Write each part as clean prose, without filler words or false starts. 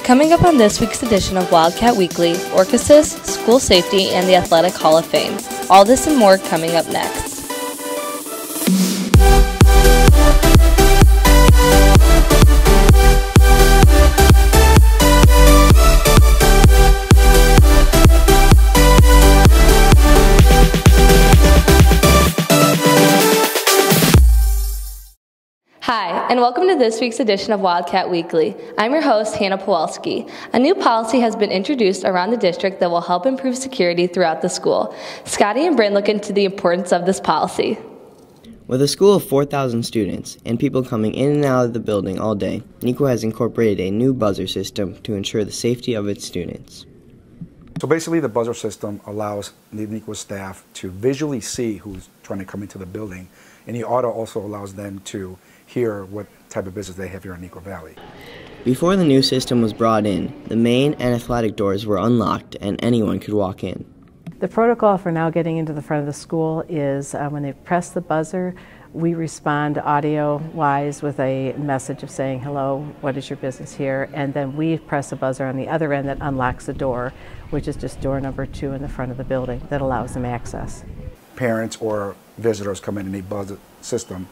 Coming up on this week's edition of Wildcat Weekly, Orcas, school safety, and the Athletic Hall of Fame. All this and more coming up next. Hi, and welcome to this week's edition of Wildcat Weekly. I'm your host, Hannah Pawelski. A new policy has been introduced around the district that will help improve security throughout the school. Scotty and Bryn look into the importance of this policy. With a school of 4,000 students and people coming in and out of the building all day, NEQA has incorporated a new buzzer system to ensure the safety of its students. So basically the buzzer system allows the NEQA staff to visually see who's trying to come into the building, and the auto also allows them to hear what type of business they have here in NEQA Valley. Before the new system was brought in, the main and athletic doors were unlocked and anyone could walk in. The protocol for now getting into the front of the school is when they press the buzzer, we respond audio-wise with a message of saying, hello, what is your business here? And then we press a buzzer on the other end that unlocks the door, which is just door number 2 in the front of the building that allows them access. Parents or visitors come in a buzzer system,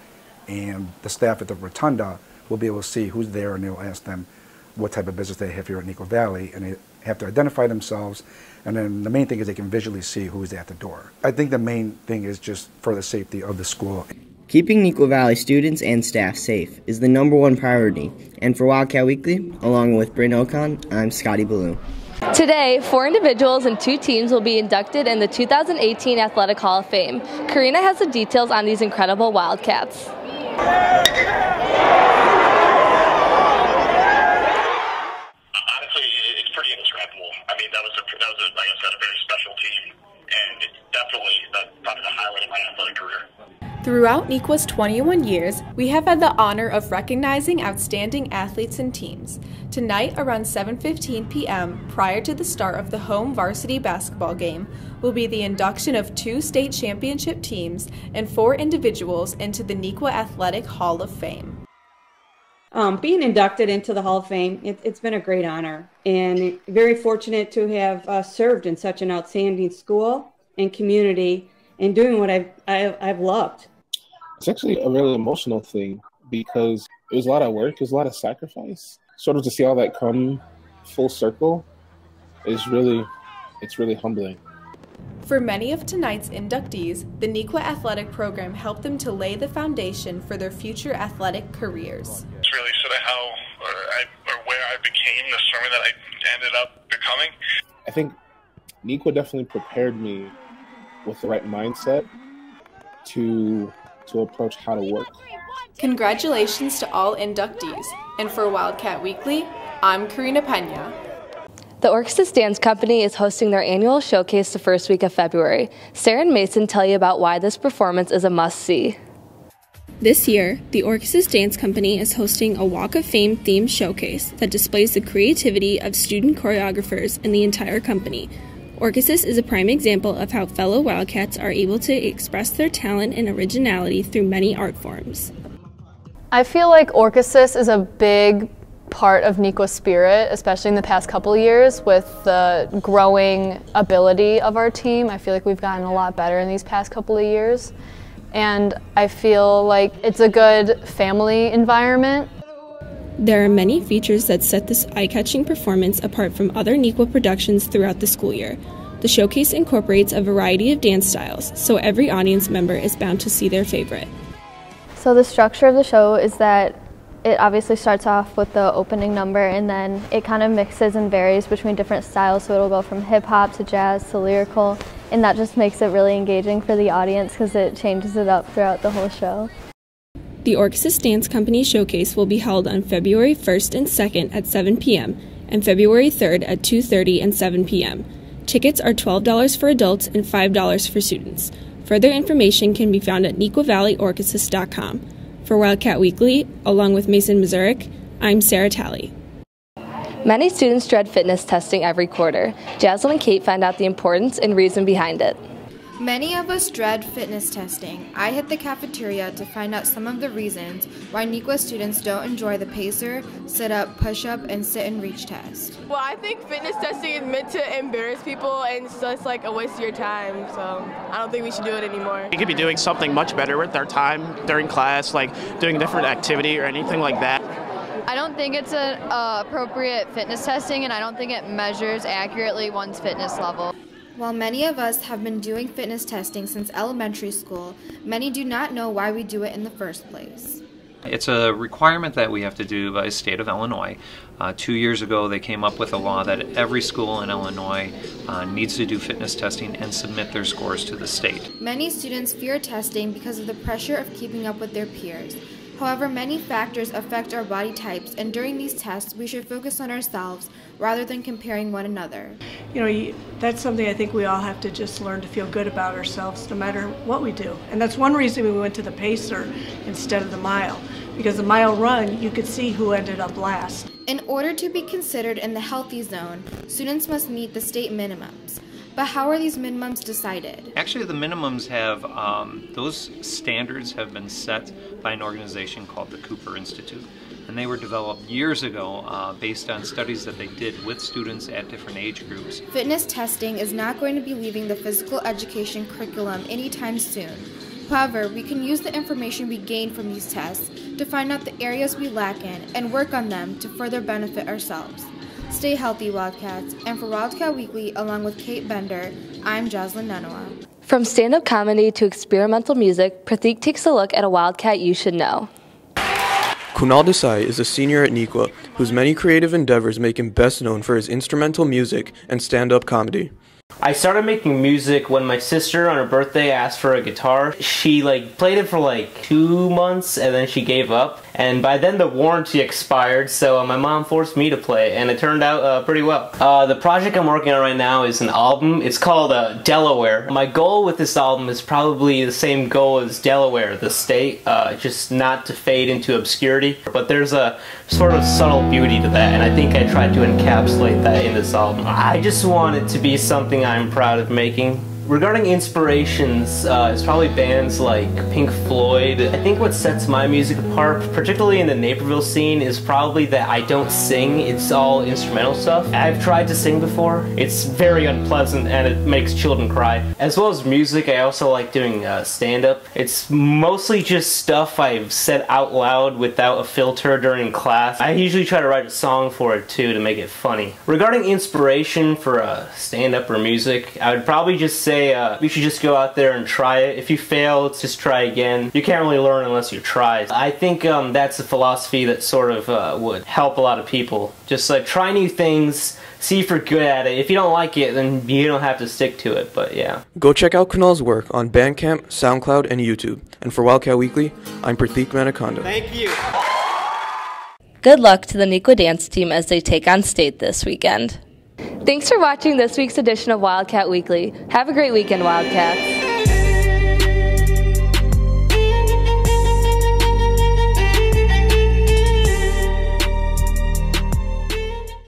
and the staff at the rotunda will be able to see who's there, and they'll ask them what type of business they have here at NEQA Valley, and they have to identify themselves, and then the main thing is they can visually see who is at the door. I think the main thing is just for the safety of the school. Keeping NEQA Valley students and staff safe is the #1 priority, and for Wildcat Weekly, along with Bryn Ocon, I'm Scotty Ballou. Today, 4 individuals and 2 teams will be inducted in the 2018 Athletic Hall of Fame. Karina has the details on these incredible Wildcats. Honestly, it's pretty indescribable. I mean, that was like I said, a very special team, and it's definitely probably the highlight of my athletic career. Throughout NEQA's 21 years, we have had the honor of recognizing outstanding athletes and teams. Tonight, around 7:15 p.m., prior to the start of the home varsity basketball game, will be the induction of 2 state championship teams and 4 individuals into the NEQA Athletic Hall of Fame. Being inducted into the Hall of Fame, it's been a great honor, and very fortunate to have served in such an outstanding school and community and doing what I've loved. It's actually a really emotional thing because it was a lot of work, it was a lot of sacrifice. Sort of to see all that come full circle it's really humbling. For many of tonight's inductees, the NEQA athletic program helped them to lay the foundation for their future athletic careers. It's really sort of how or where I became the swimmer that I ended up becoming. I think NEQA definitely prepared me with the right mindset to approach how to work. Congratulations to all inductees, and for Wildcat Weekly, I'm Karina Pena. The Orcas Dance Company is hosting their annual showcase the first week of February. Sarah and Mason tell you about why this performance is a must-see. This year, the Orcas Dance Company is hosting a Walk of Fame themed showcase that displays the creativity of student choreographers and the entire company. Orcas is a prime example of how fellow Wildcats are able to express their talent and originality through many art forms. I feel like Orcas is a big part of NEQA's spirit, especially in the past couple of years with the growing ability of our team. I feel like we've gotten a lot better in these past couple of years. And I feel like it's a good family environment. There are many features that set this eye-catching performance apart from other NEQA productions throughout the school year. The showcase incorporates a variety of dance styles, so every audience member is bound to see their favorite. So the structure of the show is that it obviously starts off with the opening number, and then it kind of mixes and varies between different styles, so it'll go from hip-hop to jazz to lyrical, and that just makes it really engaging for the audience because it changes it up throughout the whole show. The Orcas Dance Company Showcase will be held on February 1st and 2nd at 7 p.m. and February 3rd at 2:30 and 7 p.m. Tickets are $12 for adults and $5 for students. Further information can be found at nequavalleyOrcas.com. For Wildcat Weekly, along with Mason Mazurek, I'm Sarah Talley. Many students dread fitness testing every quarter. Jaslyn and Kate find out the importance and reason behind it. Many of us dread fitness testing. I hit the cafeteria to find out some of the reasons why NEQA students don't enjoy the pacer, sit-up, push-up, and sit-and-reach test. Well, I think fitness testing is meant to embarrass people, and it's just like a waste of your time, so I don't think we should do it anymore. We could be doing something much better with our time during class, like doing a different activity or anything like that. I don't think it's an appropriate fitness testing, and I don't think it measures accurately one's fitness level. While many of us have been doing fitness testing since elementary school, many do not know why we do it in the first place. It's a requirement that we have to do by the state of Illinois. 2 years ago they came up with a law that every school in Illinois needs to do fitness testing and submit their scores to the state. Many students fear testing because of the pressure of keeping up with their peers. However, many factors affect our body types, and during these tests we should focus on ourselves rather than comparing one another. You know, that's something I think we all have to just learn to feel good about ourselves no matter what we do. And that's one reason we went to the pacer instead of the mile, because the mile run you could see who ended up last. In order to be considered in the healthy zone, students must meet the state minimums. But how are these minimums decided? Actually, the minimums have, those standards have been set by an organization called the Cooper Institute. And they were developed years ago based on studies that they did with students at different age groups. Fitness testing is not going to be leaving the physical education curriculum anytime soon. However, we can use the information we gain from these tests to find out the areas we lack in and work on them to further benefit ourselves. Stay healthy, Wildcats. And for Wildcat Weekly, along with Kate Bender, I'm Jocelyn Nanoa. From stand-up comedy to experimental music, Pratik takes a look at a Wildcat you should know. Kunal Desai is a senior at NEQA, whose many creative endeavors make him best known for his instrumental music and stand-up comedy. I started making music when my sister on her birthday asked for a guitar. She played it for 2 months and then she gave up. And by then the warranty expired, so my mom forced me to play, and it turned out pretty well. The project I'm working on right now is an album. It's called Delaware. My goal with this album is probably the same goal as Delaware, the state, just not to fade into obscurity. But there's a sort of subtle beauty to that, and I think I tried to encapsulate that in this album. I just want it to be something I'm proud of making. Regarding inspirations, it's probably bands like Pink Floyd. I think what sets my music apart, particularly in the Naperville scene, is probably that I don't sing. It's all instrumental stuff. I've tried to sing before. It's very unpleasant and it makes children cry. As well as music, I also like doing stand-up. It's mostly just stuff I've said out loud without a filter during class. I usually try to write a song for it too to make it funny. Regarding inspiration for stand-up or music, I would probably just say you should just go out there and try it. If you fail, just try again. You can't really learn unless you try. I think that's a philosophy that sort of would help a lot of people. Just try new things, see if you're good at it. If you don't like it, then you don't have to stick to it, but yeah. Go check out Kunal's work on Bandcamp, SoundCloud, and YouTube. And for Wildcat Weekly, I'm Pratik Manakonda. Thank you. Good luck to the NEQA dance team as they take on state this weekend. Thanks for watching this week's edition of Wildcat Weekly. Have a great weekend, Wildcats.